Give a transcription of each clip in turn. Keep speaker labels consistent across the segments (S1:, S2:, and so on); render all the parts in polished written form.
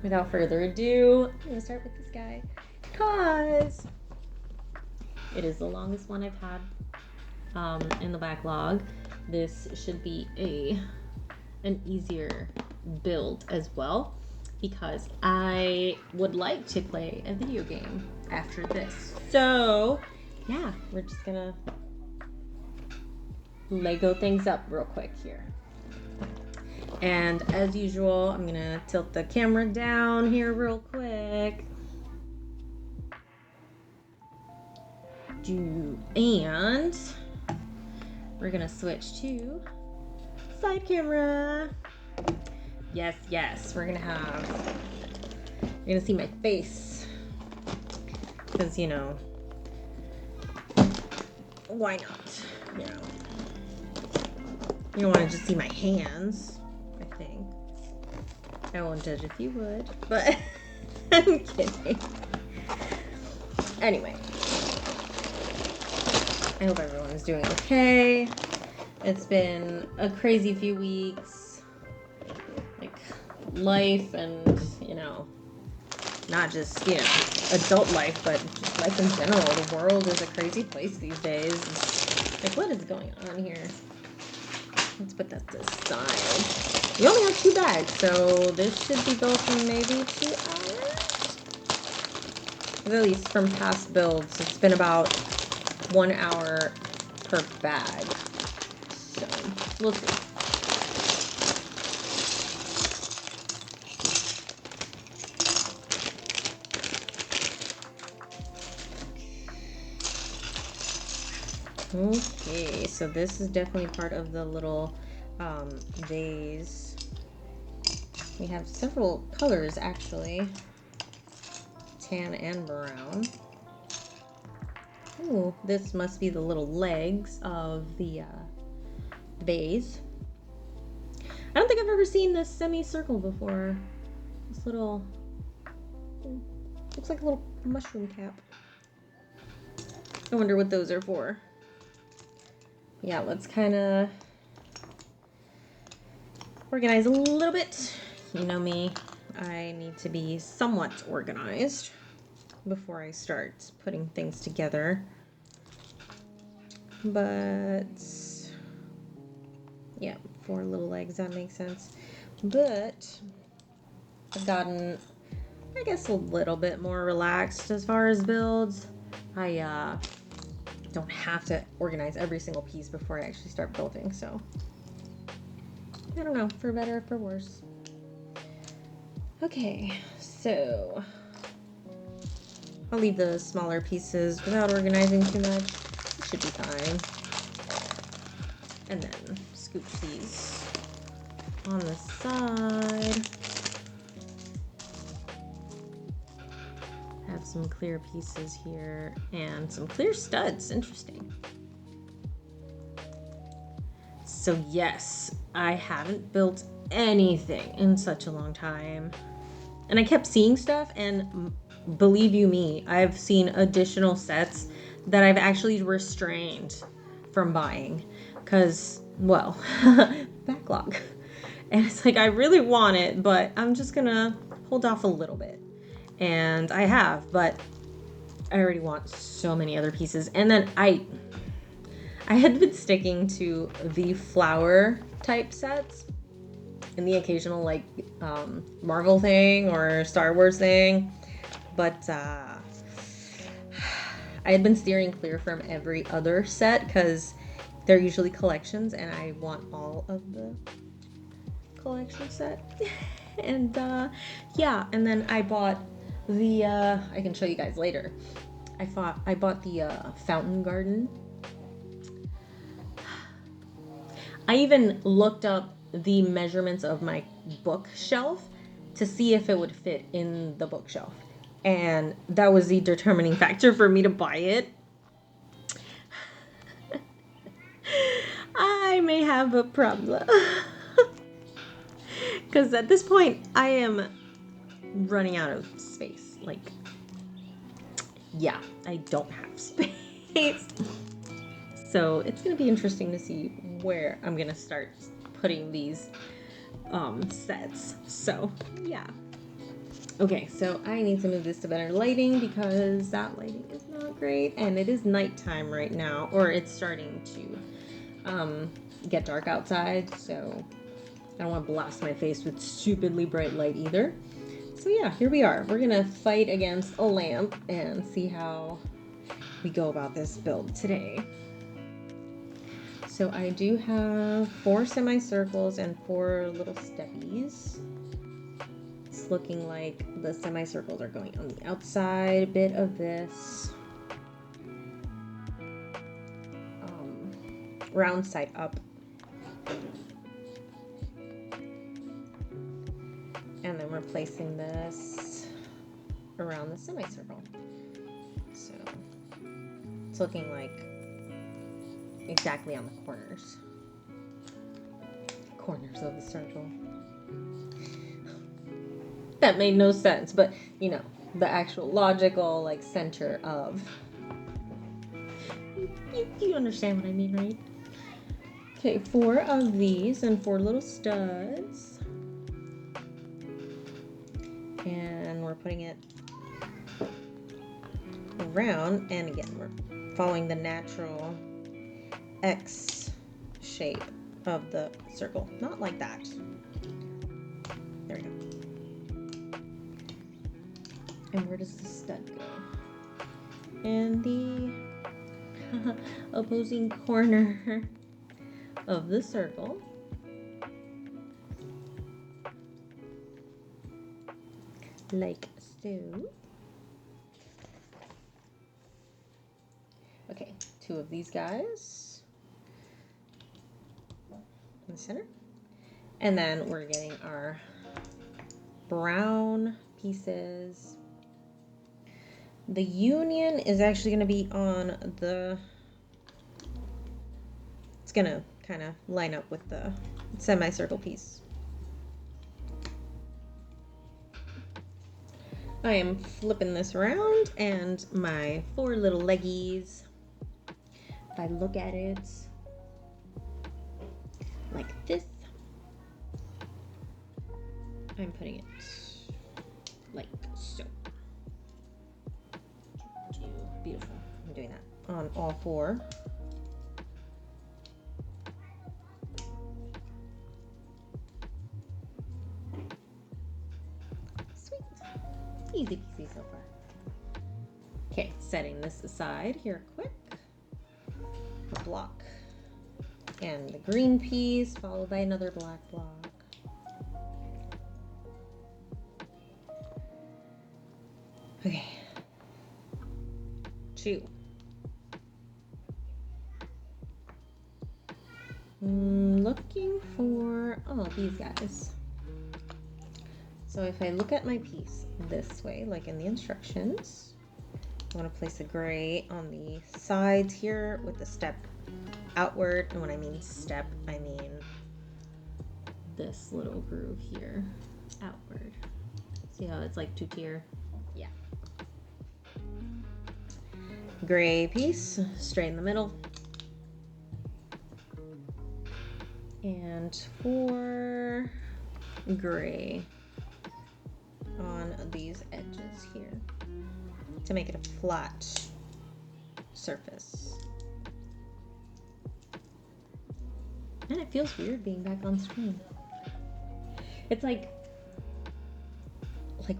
S1: without further ado, I'm gonna start with this guy because it is the longest one I've had in the backlog. This should be an easier build as well because I would like to play a video game after this. So yeah, we're just gonna Lego things up real quick here. And as usual, I'm gonna tilt the camera down here real quick. And we're gonna switch to side camera. Yes, we're gonna see my face. Because, why not? You don't want to just see my hands, I think. I won't judge if you would, but I'm kidding. Anyway, I hope everyone is doing okay. It's been a crazy few weeks. Like, life and, not just, adult life, but just life in general. The world is a crazy place these days. Like, what is going on here? Let's put that to the side. We only have 2 bags, so this should be built in maybe 2 hours. At least from past builds, it's been about 1 hour per bag. So, we'll see. Okay, so this is definitely part of the little vase. We have several colors actually, tan and brown. Ooh, this must be the little legs of the vase. I don't think I've ever seen this semicircle before. This little, looks like a little mushroom cap. I wonder what those are for. Yeah, let's kind of organize a little bit. You know me, I need to be somewhat organized before I start putting things together. But yeah, 4 little legs, that makes sense. But I've gotten, I guess, a little bit more relaxed as far as builds. I don't have to organize every single piece before I actually start building, so I don't know, for better or for worse. Okay, so I'll leave the smaller pieces without organizing too much. It should be fine. And then scooch these on the side. Have some clear pieces here and some clear studs. Interesting. So yes, I haven't built anything in such a long time. And I kept seeing stuff, and believe you me, I've seen additional sets that I've actually restrained from buying because, well, backlog. And it's like, I really want it, but I'm just gonna hold off a little bit. And I have, but I already want so many other pieces. And then I had been sticking to the flower type sets and the occasional like Marvel thing or Star Wars thing, but I had been steering clear from every other set because they're usually collections and I want all of the collection set. And yeah, and then I bought the I can show you guys later. I bought the fountain garden. I even looked up the measurements of my bookshelf to see if it would fit in the bookshelf. And that was the determining factor for me to buy it. I may have a problem. Because at this point, I am running out of space. Like, yeah, I don't have space. So it's going to be interesting to see where I'm going to start putting these sets. So, yeah. Okay, so I need to move this to better lighting because that lighting is not great, and it is nighttime right now, or it's starting to get dark outside, so I don't want to blast my face with stupidly bright light either. So yeah, here we are. We're gonna fight against a lamp and see how we go about this build today. So I do have 4 semicircles and 4 little steppies. It's looking like the semicircles are going on the outside bit of this round side up. And then we're placing this around the semicircle. So it's looking like exactly on the corners of the circle. That made no sense, but you know, the actual logical like center of you understand what I mean, right? Okay, 4 of these and 4 little studs, and we're putting it around, and again we're following the natural X shape of the circle, not like that. There we go. And where does the stud go? And the opposing corner of the circle. Like so. Okay, 2 of these guys in the center. And then we're getting our brown pieces. The union is actually going to be on the, it's going to kind of line up with the semicircle piece. I am flipping this around, and my 4 little leggies, if I look at it like this, I'm putting it like so. Beautiful. I'm doing that on all 4. Sweet. Easy peasy so far. Okay, setting this aside here quick. A block. And the green piece followed by another black block. Okay. 2. Looking for, these guys. So if I look at my piece this way, like in the instructions, I want to place a gray on the sides here with the step outward. And when I mean step, I mean this little groove here, outward. See how it's like 2-tier? Yeah. Gray piece straight in the middle, and 4 gray on these edges here to make it a flat surface. And it feels weird being back on screen. It's like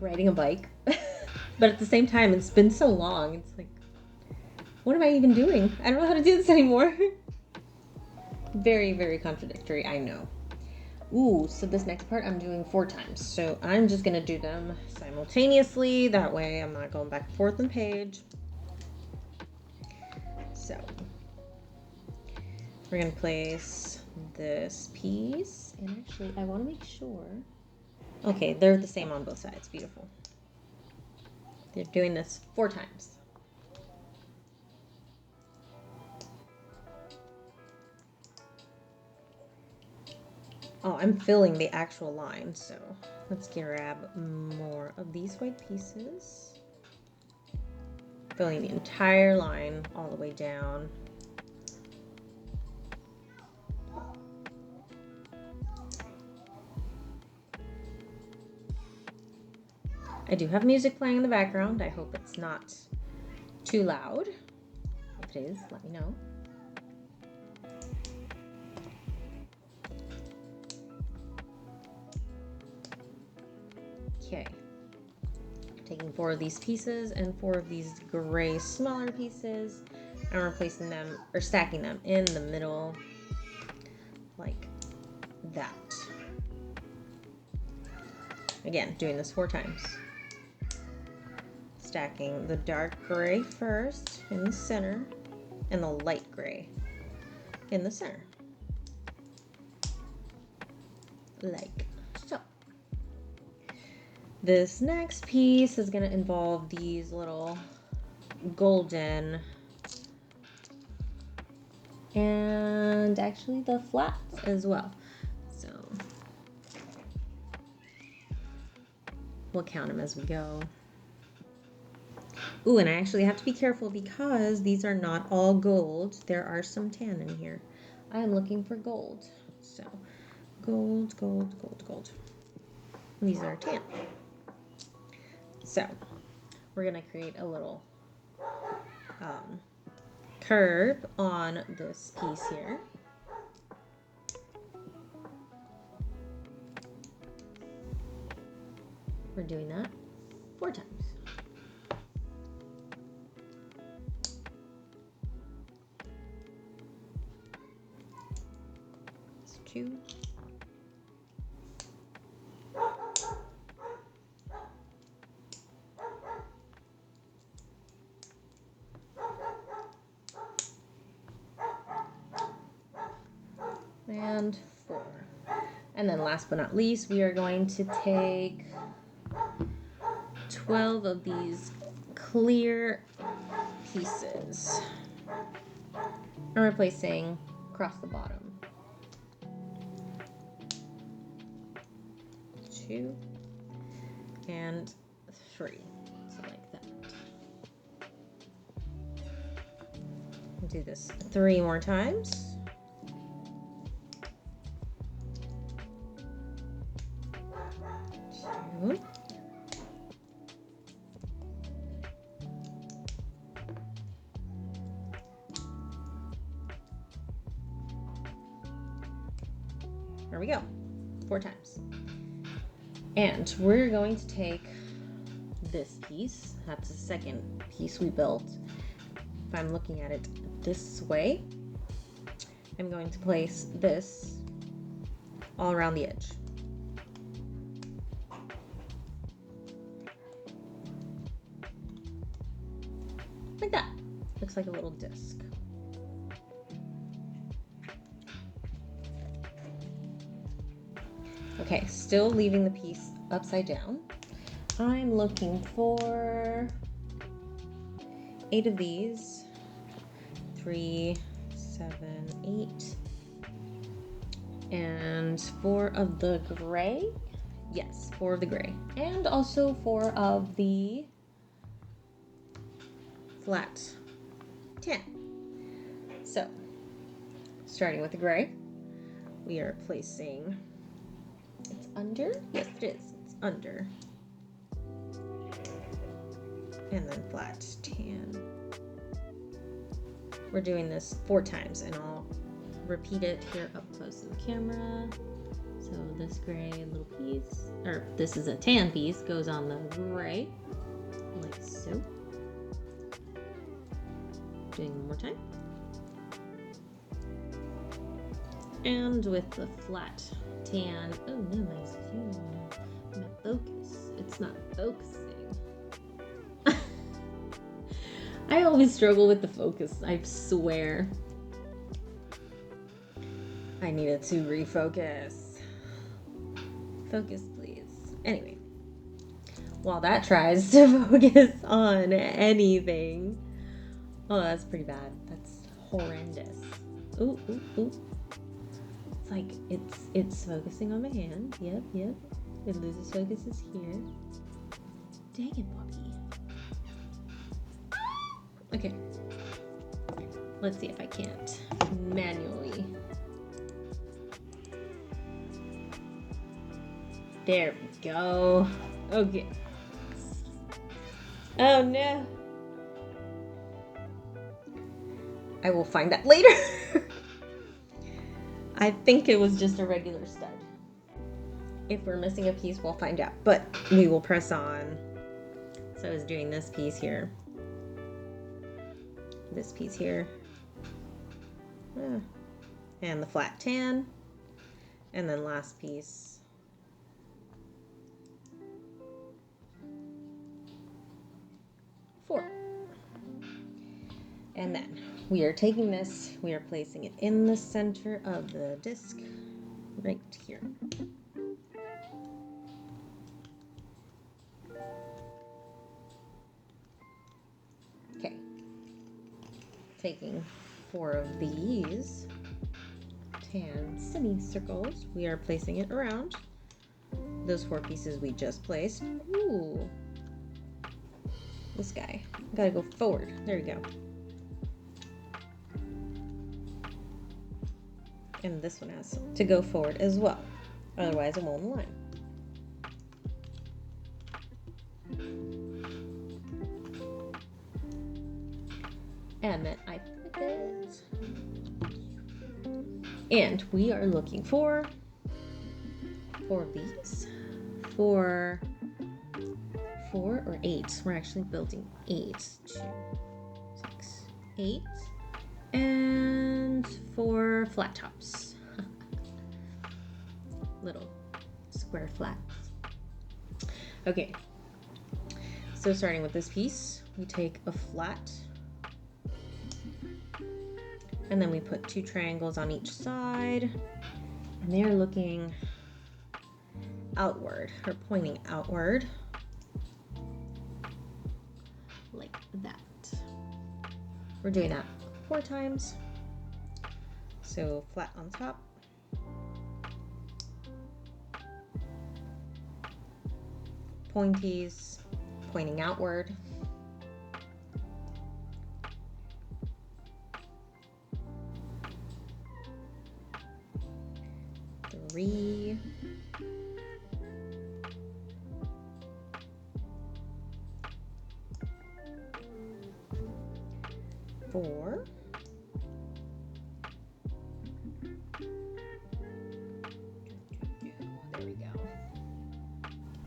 S1: riding a bike, but at the same time it's been so long, it's like, what am I even doing? I don't know how to do this anymore. Very, very contradictory, I know. Ooh, so this next part I'm doing 4 times. So I'm just gonna do them simultaneously. That way I'm not going back and forth on the page. So we're gonna place this piece. And actually, I wanna make sure. Okay, they're the same on both sides. Beautiful. They're doing this 4 times. Oh, I'm filling the actual line, so let's grab more of these white pieces. Filling the entire line all the way down. I do have music playing in the background. I hope it's not too loud. If it is, let me know. Okay. Taking 4 of these pieces and 4 of these gray smaller pieces and replacing them or stacking them in the middle like that. Again, doing this 4 times. Stacking the dark gray first in the center and the light gray in the center. Like so. This next piece is going to involve these little golden and actually the flats as well. So we'll count them as we go. Ooh, and I actually have to be careful because these are not all gold. There are some tan in here. I am looking for gold. So gold, gold, gold, gold. These are tan. So we're gonna create a little curve on this piece here. We're doing that 4 times. It's 2. And 4. And then last but not least, we are going to take 12 of these clear pieces and replacing across the bottom. 2 and 3. So like that. We'll do this 3 more times. 2. There we go. 4 times. And we're going to take this piece. That's the second piece we built. If I'm looking at it this way, I'm going to place this all around the edge. Like that. Looks like a little disc. Okay, still leaving the piece upside down. I'm looking for 8 of these. 3, 7, 8. And 4 of the gray. Yes, 4 of the gray. And also 4 of the flat tan. So, starting with the gray, we are placing, it's under? Yes, it is. It's under. And then flat tan. We're doing this 4 times, and I'll repeat it here up close to the camera. So this gray little piece, or this is a tan piece, goes on the gray, like so. Doing one more time. And with the flat tan, oh no, my zoom, my focus, it's not focusing. I always struggle with the focus, I swear. I needed to refocus. Focus, please. Anyway, while that tries to focus on anything. Oh, that's pretty bad. That's horrendous. Ooh, ooh, ooh. It's like it's focusing on my hand. Yep, yep. It loses focus is here. Dang it, Bobby. Okay. Let's see if I can't manually. There we go. Okay. Oh no. I will find that later. I think it was just a regular stud. If we're missing a piece, we'll find out. But we will press on. So I was doing this piece here. This piece here. And the flat tan. And then last piece. Four. And then we are taking this, we are placing it in the center of the disc, right here. Okay. Taking 4 of these tan semicircles, we are placing it around those 4 pieces we just placed. Ooh. This guy. Gotta go forward. There you go. And this one has to go forward as well. Otherwise it won't align. And then I put it. And we are looking for 4 of these. 4 or 8. We're actually building 8. 2, 6, 8. And 4 flat tops. Little square flats. Okay. So starting with this piece, we take a flat. And then we put 2 triangles on each side. And they're looking outward, or pointing outward. Like that. We're doing that 4 times. So flat on top. Pointies pointing outward. Three. 4. There we go.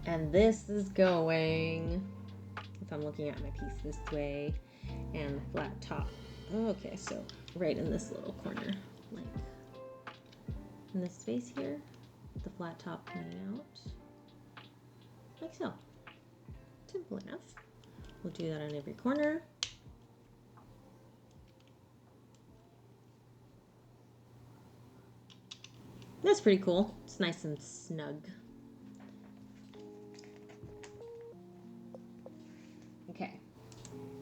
S1: And this is going, if I'm looking at my piece this way, and the flat top. Okay, so right in this little corner, like in this space here, the flat top pointing out, like so. Simple enough. We'll do that on every corner. That's pretty cool. It's nice and snug. Okay.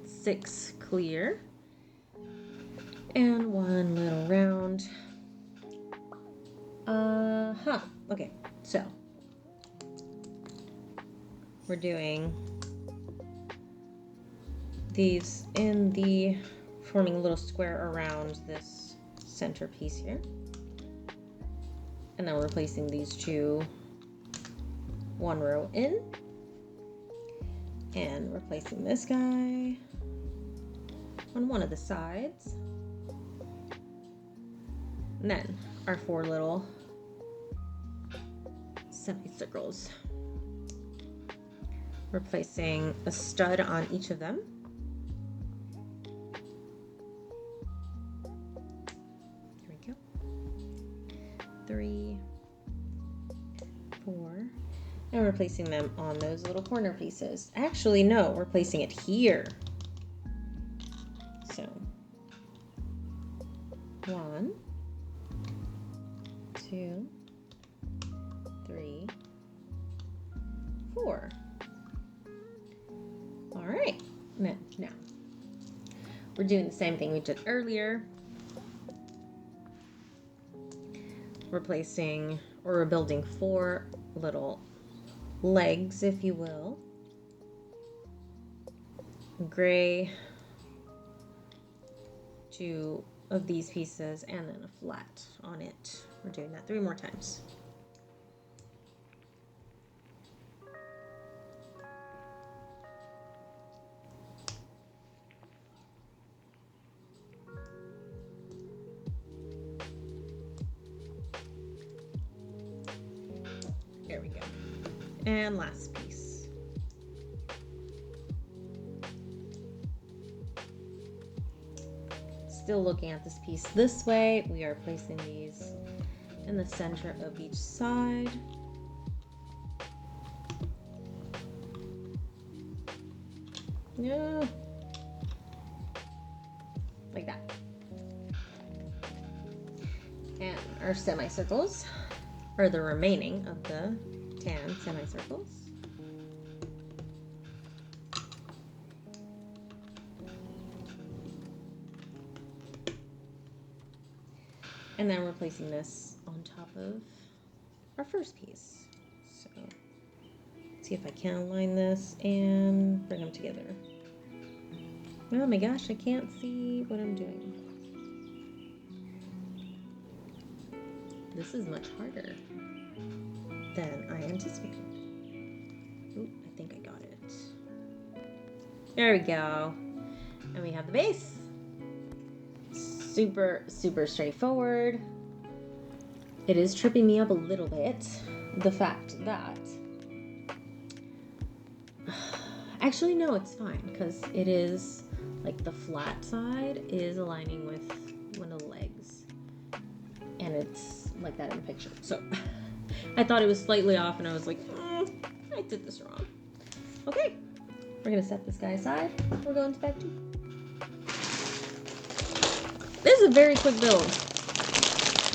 S1: 6 clear. And 1 little round. Okay, so we're doing these in the, forming a little square around this center piece here. And then we're placing these 2 1 row in. And we're placing this guy on one of the sides. And then our 4 little semicircles. We're placing a stud on each of them. Here we go. 3, 4. And we're placing them on those little corner pieces. Actually, no, we're placing it here. So, 1, 2, 3, 4. All right, now we're doing the same thing we did earlier. We're placing, or we're building 4 little legs, if you will. Gray, 2 of these pieces, and then a flat on it. We're doing that 3 more times. And last piece. Still looking at this piece this way, we are placing these in the center of each side. Yeah. Like that. And our semicircles, or the remaining of the tan semicircles. And then we're placing this on top of our first piece. So see if I can align this and bring them together. Oh my gosh, I can't see what I'm doing. This is much harder than I anticipated. Ooh, I think I got it. There we go. And we have the base. Super, super straightforward. It is tripping me up a little bit, the fact that... Actually, no, it's fine, because it is, like, the flat side is aligning with one of the legs. And it's like that in the picture. So, I thought it was slightly off, and I was like, I did this wrong. Okay, we're going to set this guy aside. We're going to bag 2. This is a very quick build.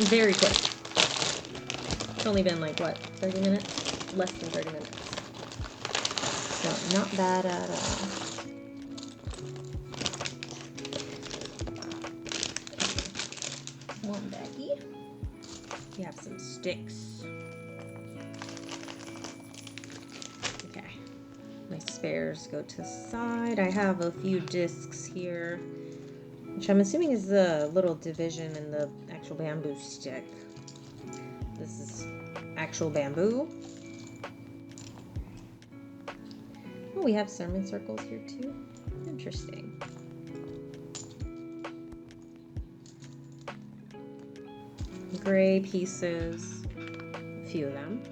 S1: Very quick. It's only been like, what, 30 minutes? Less than 30 minutes. So, not bad at all. One baggie. We have some sticks. Okay. My spares go to the side. I have a few discs here, which I'm assuming is the little division in the actual bamboo stick. This is actual bamboo. Oh, we have semicircles here too. Interesting. Gray pieces, a few of them.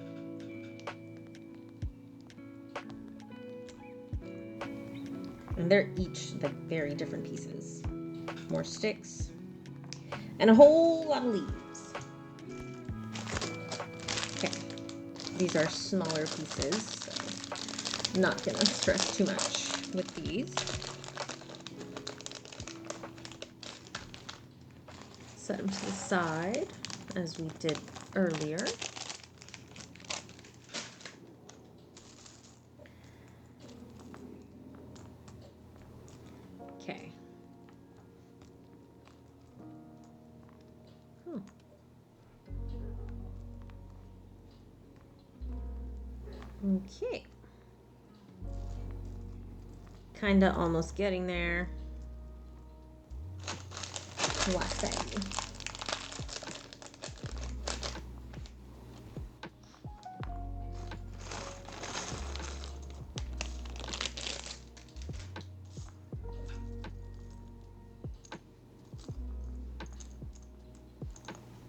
S1: And they're each like very different pieces. More sticks. And a whole lot of leaves. Okay. These are smaller pieces, so I'm not gonna stress too much with these. Set them to the side, as we did earlier. Okay. Okay. Kinda almost getting there. Last baggie.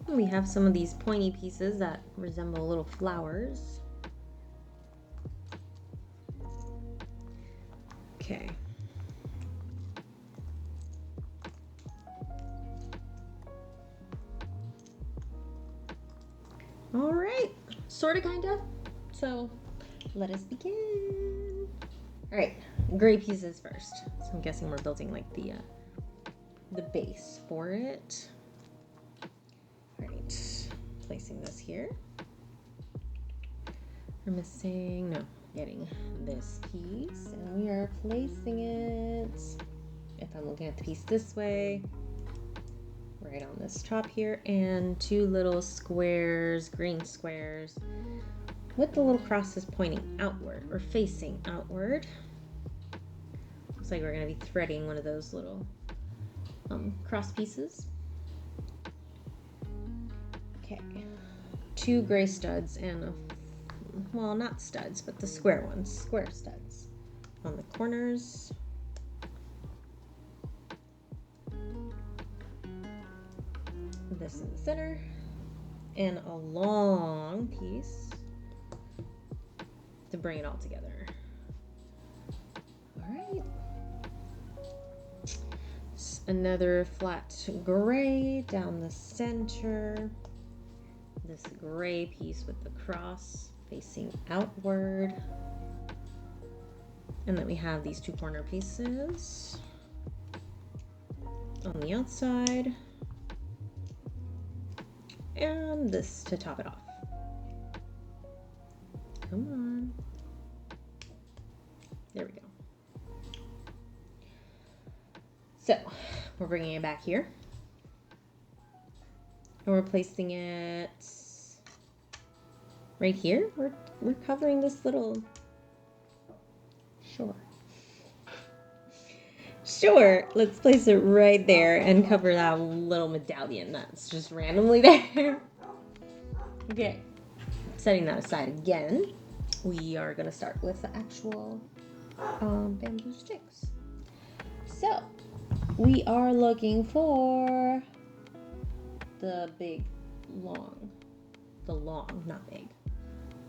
S1: We have some of these pointy pieces that resemble little flowers. Okay. All right, sort of, kind of. So let us begin. All right, gray pieces first. So I'm guessing we're building like the base for it. All right, placing this here. We're missing, no, getting this piece, and we are placing it, if I'm looking at the piece this way, right on this top here, and 2 little squares, green squares, with the little crosses pointing outward or facing outward. Looks like we're going to be threading one of those little cross pieces. Okay, 2 gray studs and well, not studs, but the square ones, square studs on the corners. This in the center, and a long piece bring it all together. All right. Another flat gray down the center. This gray piece with the cross facing outward. And then we have these two corner pieces on the outside. And this to top it off. Come on. There we go. So we're bringing it back here. And we're placing it right here. We're covering this little, Sure, let's place it right there and cover that little medallion that's just randomly there. Okay, setting that aside again, we are gonna start with the actual bamboo sticks. So, we are looking for the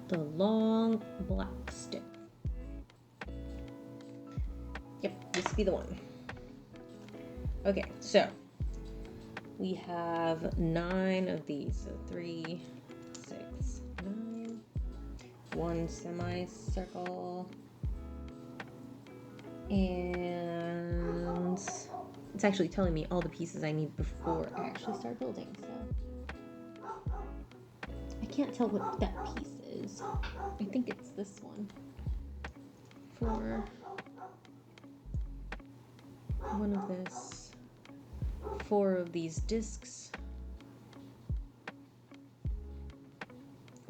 S1: long black stick. Yep, this will be the one. Okay, so we have 9 of these. So 3, 6, 9. 1 semicircle. And it's actually telling me all the pieces I need before I actually start building. So I can't tell what that piece is. I think it's this one. For one of this, 4 of these discs,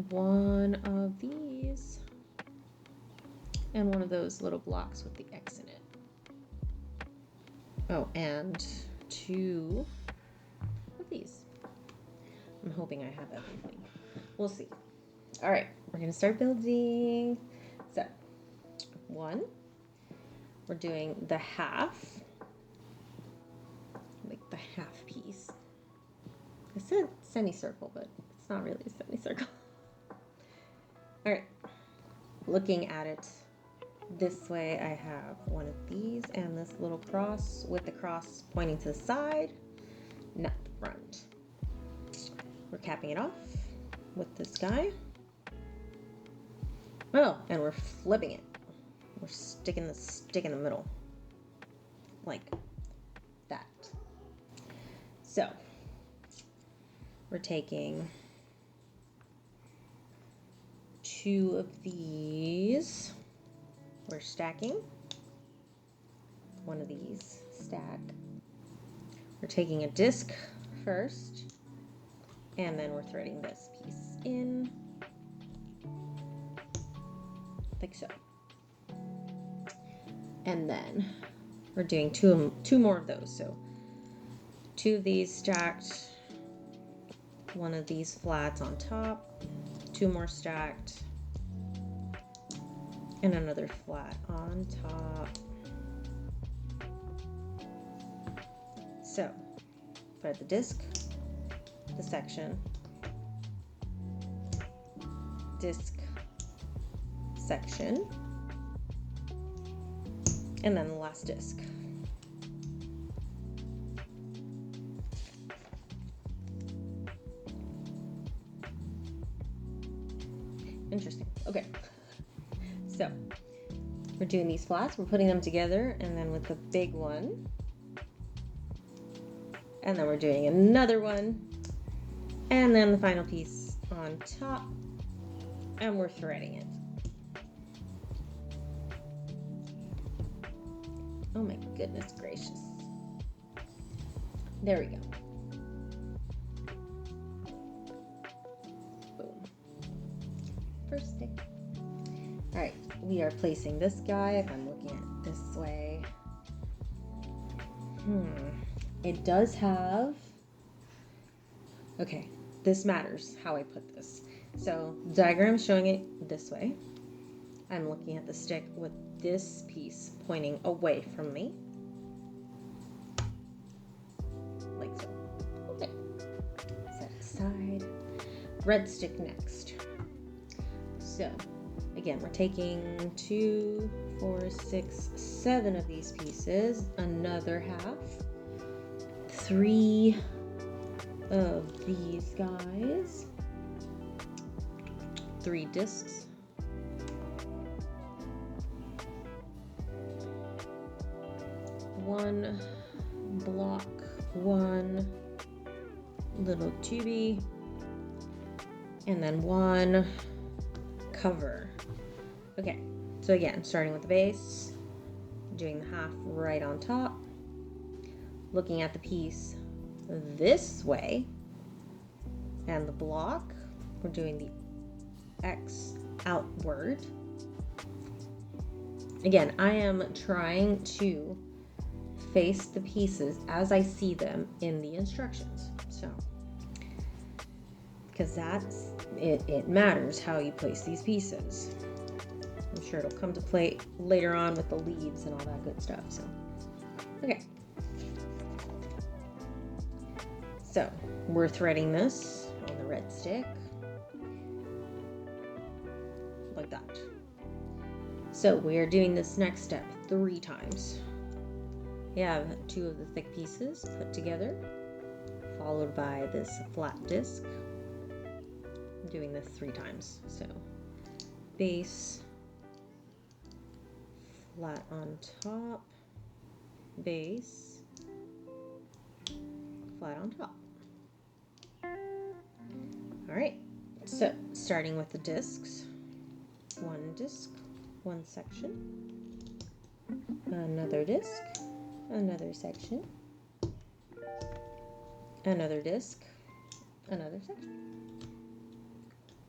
S1: 1 of these, and 1 of those little blocks with the X in it. Oh, and 2 of these. I'm hoping I have everything. We'll see. All right, we're gonna start building. So 1, we're doing the half, like the half piece. I said semicircle, but it's not really a semicircle. All right, looking at it this way, I have 1 of these and this little cross with the cross pointing to the side, not the front. We're capping it off with this guy. Oh, and we're flipping it. We're sticking the stick in the middle, like that. So, we're taking 2 of these. We're stacking. 1 of these, stack. We're taking a disc first, and then we're threading this piece in, like so. And then we're doing two more of those. So 2 of these stacked, 1 of these flats on top, 2 more stacked, and another flat on top. So thread the disc, the section, disc, section, and then the last disc. Interesting. Okay. So we're doing these flats, we're putting them together, and then with the big one, and then we're doing another one, and then the final piece on top, and we're threading it. Oh my goodness gracious. There we go. Boom. First stick. All right, we are placing this guy, if I'm looking at it this way. It does have, okay, this matters how I put this. So diagram showing it this way. I'm looking at the stick with this piece pointing away from me. Like so. Okay. Set aside. Red stick next. So, again, we're taking 2, 4, 6, 7 of these pieces, another half, 3 of these guys, 3 discs, one block, one little tubey, and then one cover. Okay, so again, starting with the base, doing the half right on top, looking at the piece this way, and the block, we're doing the X outward. Again, I am trying to face the pieces as I see them in the instructions. So, because that's it matters how you place these pieces. I'm sure it'll come to play later on with the leaves and all that good stuff. So, okay. So, we're threading this on the red stick like that. So, we're doing this next step 3 times. We have 2 of the thick pieces put together, followed by this flat disc. I'm doing this 3 times. So, base, flat on top, base, flat on top. All right, so starting with the discs, 1 disc, 1 section, another disc, another section, another disc, another section.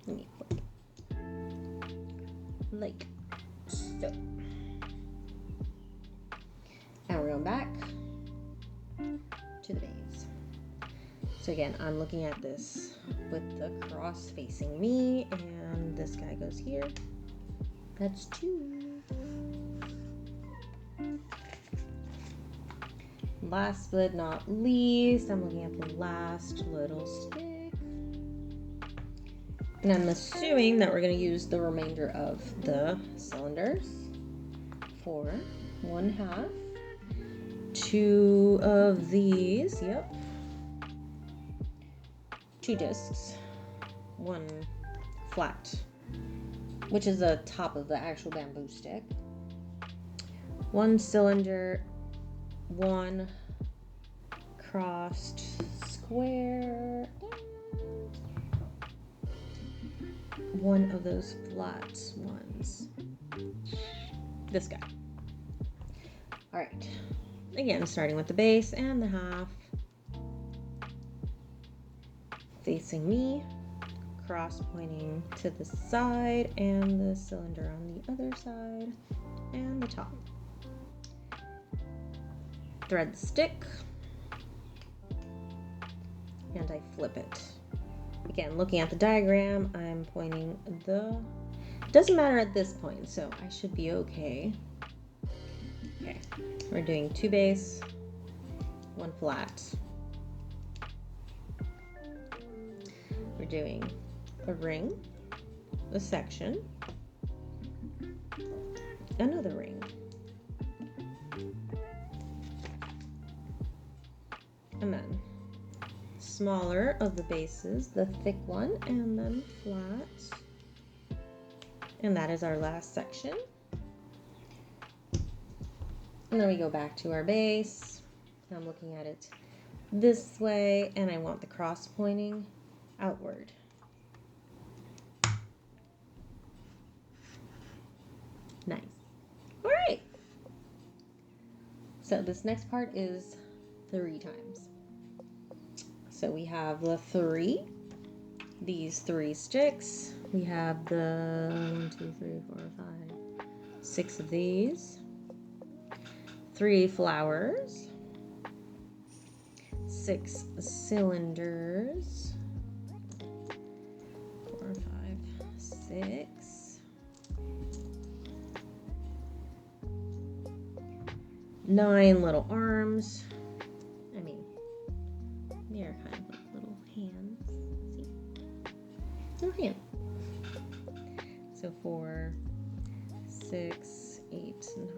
S1: Let me flip. Like so. And we're going back to the base. So again, I'm looking at this with the cross facing me, and this guy goes here. That's 2. Last but not least, I'm looking at the last little stick. And I'm assuming that we're going to use the remainder of the cylinders for 1/2. 2 of these, yep. 2 discs, 1 flat, which is the top of the actual bamboo stick. 1 cylinder, 1 crossed square, and 1 of those flat ones. This guy. All right. Again, starting with the base and the half. Facing me, cross pointing to the side, and the cylinder on the other side, and the top. Thread the stick, and I flip it. Again, looking at the diagram, I'm pointing the... It doesn't matter at this point, so I should be okay. Okay, we're doing 2 base, 1 flat. We're doing a ring, a section, another ring, and then smaller of the bases, the thick one, and then flat. And that is our last section. And then we go back to our base. I'm looking at it this way, and I want the cross pointing outward. Nice. All right. So this next part is 3 times. So we have the 3, these 3 sticks. We have the 1, 2, 3, 4, 5, 6 of these. 3 flowers. 6 cylinders. 4, 5, 6. 9 little arms. I mean, they're kind of like little hands. See? Little hand. So 4, 6, 8, 9.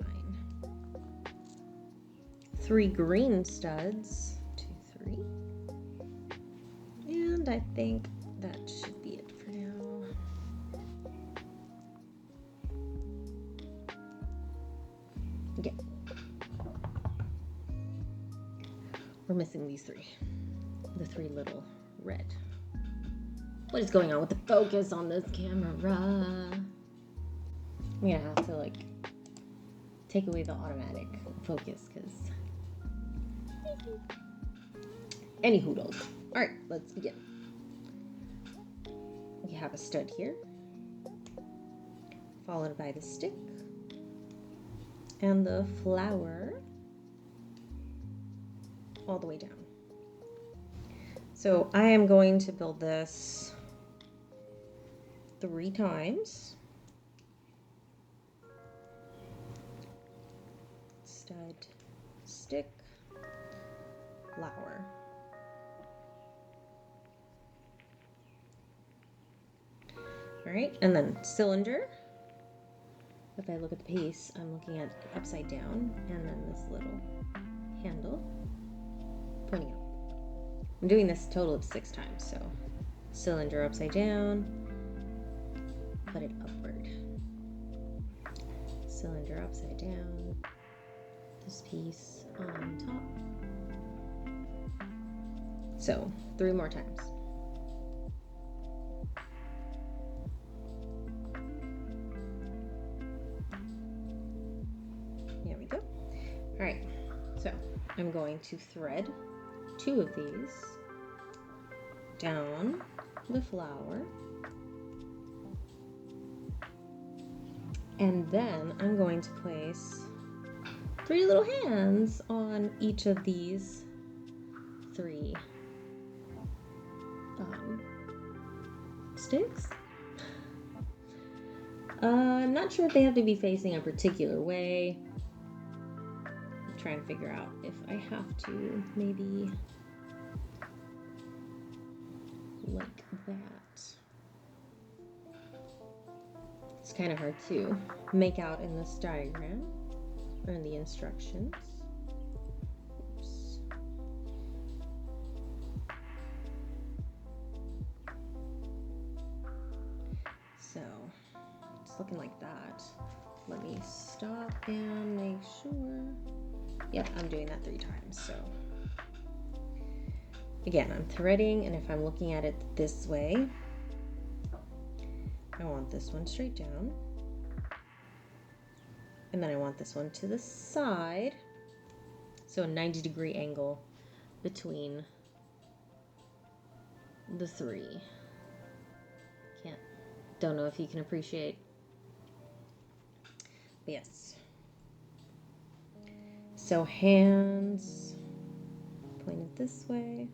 S1: 3 green studs. 2, 3. And I think that should be it for now. Okay. We're missing these 3. The 3 little red. What is going on with the focus on this camera? I'm gonna have to like take away the automatic focus because any hoodles. All right, let's begin. We have a stud here, followed by the stick and the flower all the way down. So I am going to build this 3 times. Stud, stick, flower. All right, and then cylinder. If I look at the piece, I'm looking at upside down, and then this little handle pointing up. I'm doing this a total of 6 times, so cylinder upside down, put it upward. Cylinder upside down, this piece on top. So 3 more times. There we go. All right, so I'm going to thread 2 of these down the flower, and then I'm going to place 3 little hands on each of these 3 sticks. I'm not sure if they have to be facing a particular way. I'm trying to figure out if I have to maybe like that. It's kind of hard to make out in this diagram or in the instructions. Oops. So it's looking like that. Let me stop and make sure. Yep, I'm doing that 3 times. So again, I'm threading, and if I'm looking at it this way, I want this one straight down, and then I want this one to the side, so a 90-degree angle between the 3. Don't know if you can appreciate, but yes. So hands pointed this way,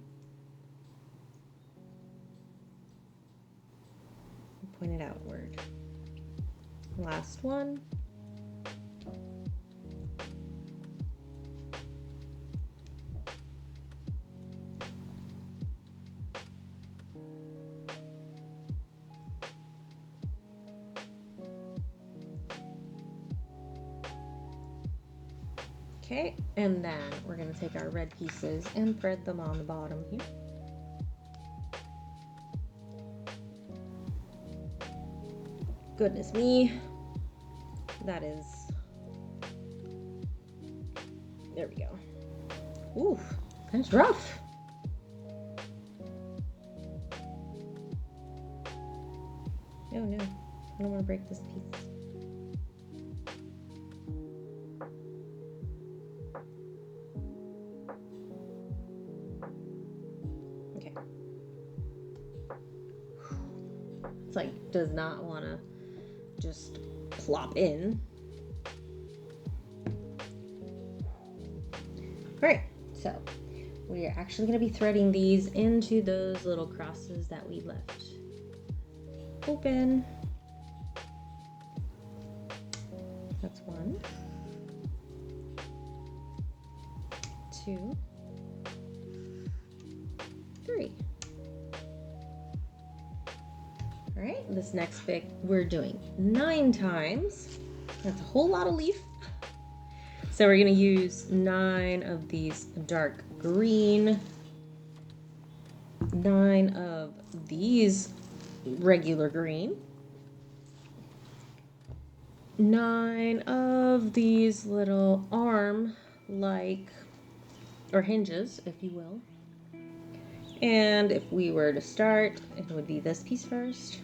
S1: pointed outward. Last one. Okay, and then we're going to take our red pieces and thread them on the bottom here. Goodness me, that is, there we go. Ooh, that's rough. Oh no, I don't want to break this piece. Okay. It's like, does not want to just plop in. All right, so we are actually going to be threading these into those little crosses that we left open. That's 1, 2, 3. All right, this next bit we're doing 9 times. That's a whole lot of leaf. So we're gonna use 9 of these dark green, 9 of these regular green, 9 of these little arm like, or hinges, if you will. And if we were to start, it would be this piece first.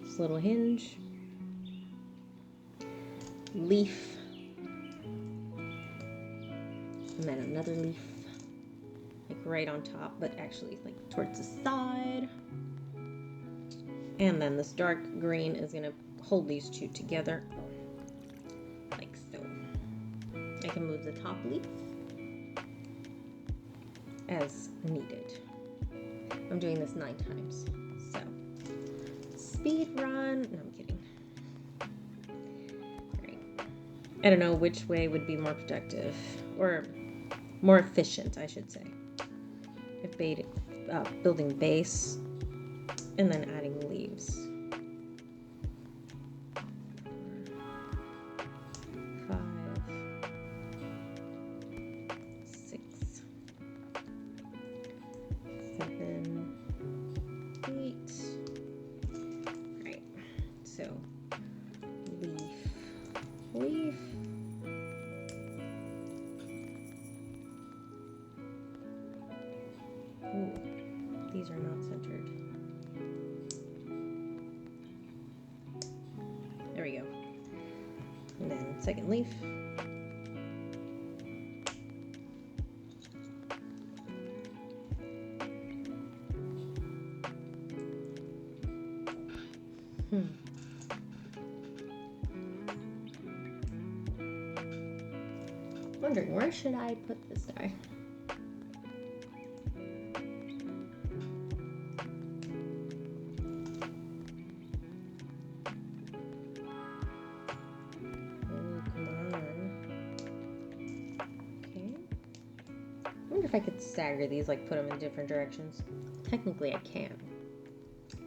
S1: This little hinge, leaf, and then another leaf, like right on top, but actually like towards the side. And then this dark green is gonna hold these two together, like so. I can move the top leaf as needed. I'm doing this 9 times, so speed run. No, I'm kidding. All right. I don't know which way would be more productive or more efficient, I should say. If building base and then adding leaves. 4, 5, 6, 7, 8. Right. So leaf. Ooh, these are not centered. There we go. And then second leaf. Wondering, where should I put this guy? If I could stagger these, like put them in different directions. Technically I can,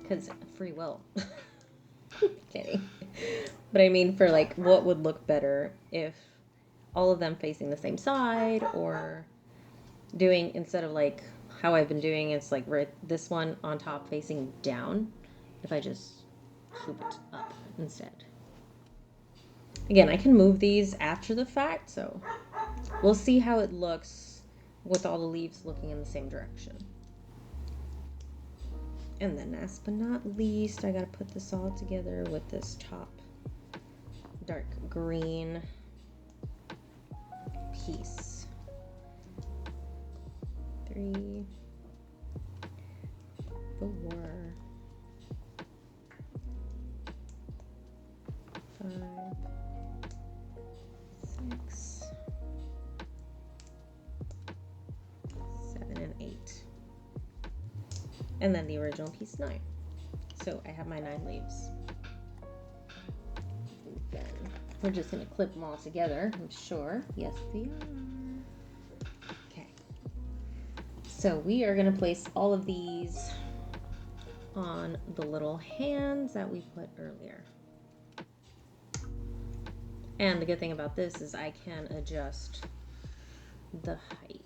S1: because free will. Kidding. But I mean, for like what would look better if all of them facing the same side, or doing, instead of like how I've been doing, it's like right, this one on top facing down, if I just swoop it up instead. Again, I can move these after the fact, so we'll see how it looks with all the leaves looking in the same direction. And then last but not least, I gotta put this all together with this top dark green piece. 3, 4, 5, 6, 7, and 8. And then the original piece 9. So I have my 9 leaves. And then we're just gonna clip them all together, I'm sure. Yes, we are. Okay. So we are gonna place all of these on the little hands that we put earlier. And the good thing about this is I can adjust the height.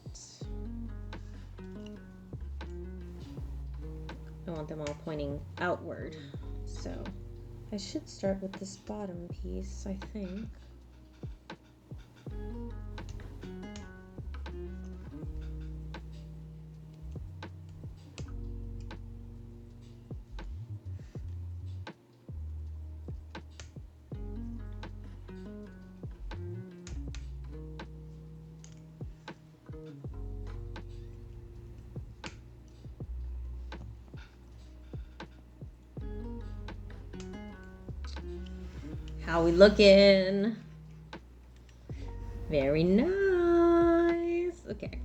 S1: I want them all pointing outward, so I should start with this bottom piece, I think. How we looking? Very nice. Okay.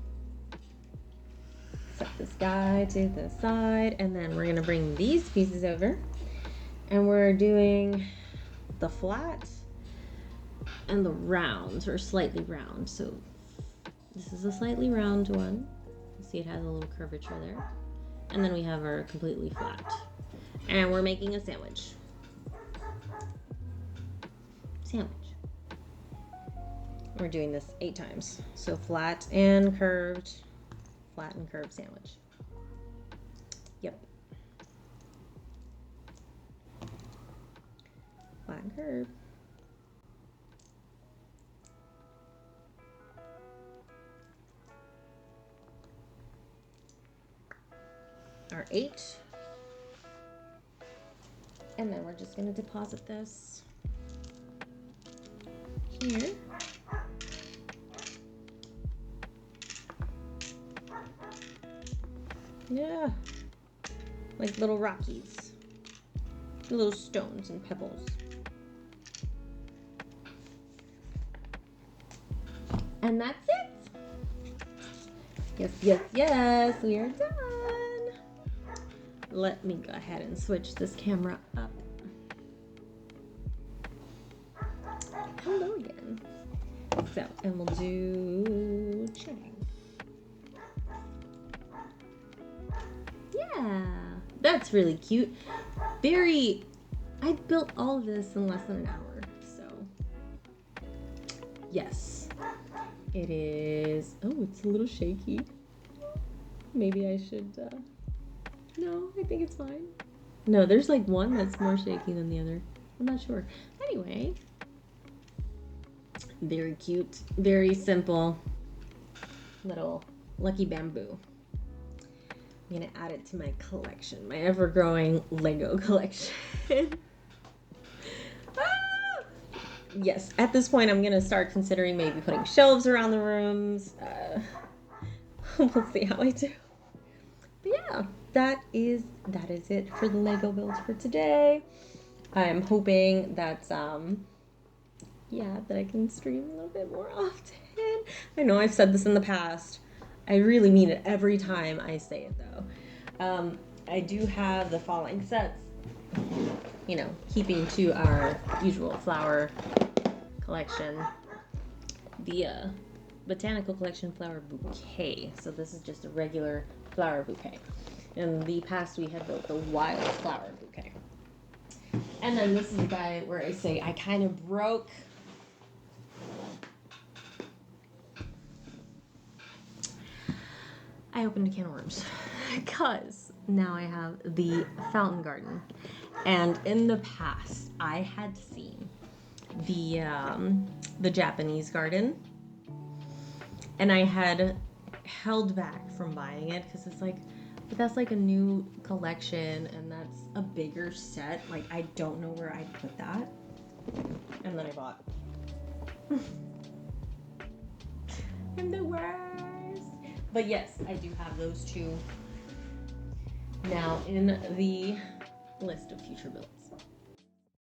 S1: Set this guy to the side, and then we're gonna bring these pieces over, and we're doing the flat and the rounds, or slightly round. So this is a slightly round one. You see it has a little curvature there. And then we have our completely flat. And we're making a sandwich. sandwich. We're doing this 8 times. So flat and curved sandwich. Yep. Flat and curved. Our 8. And then we're just going to deposit this here. Yeah, like little rockies, little stones and pebbles. And that's it. Yes, yes, yes, we are done. Let me go ahead and switch this camera up. Hello again. So, and we'll do chatting. Yeah, that's really cute. I built all of this in less than an hour, so yes, it is. Oh, it's a little shaky. Maybe I should, no, I think it's fine. No, there's like one that's more shaky than the other. I'm not sure. Anyway, very cute, very simple little lucky bamboo. I'm gonna add it to my collection, my ever-growing Lego collection. Yes, at this point I'm gonna start considering maybe putting shelves around the rooms. We'll see how I do. But yeah, that is it for the Lego builds for today. I'm hoping that that I can stream a little bit more often. I know I've said this in the past. I really mean it every time I say it though. I do have the following sets, you know, keeping to our usual flower collection. The Botanical Collection flower bouquet. So this is just a regular flower bouquet. In the past we had built the wild flower bouquet. And then this is the guy where I say I kind of broke I opened a can of worms because now I have the fountain garden. And in the past, I had seen the Japanese garden, and I had held back from buying it because it's like, but that's like a new collection, and that's a bigger set. Like, I don't know where I'd put that. And then I bought. I'm the worst. But yes, I do have those two now in the list of future builds.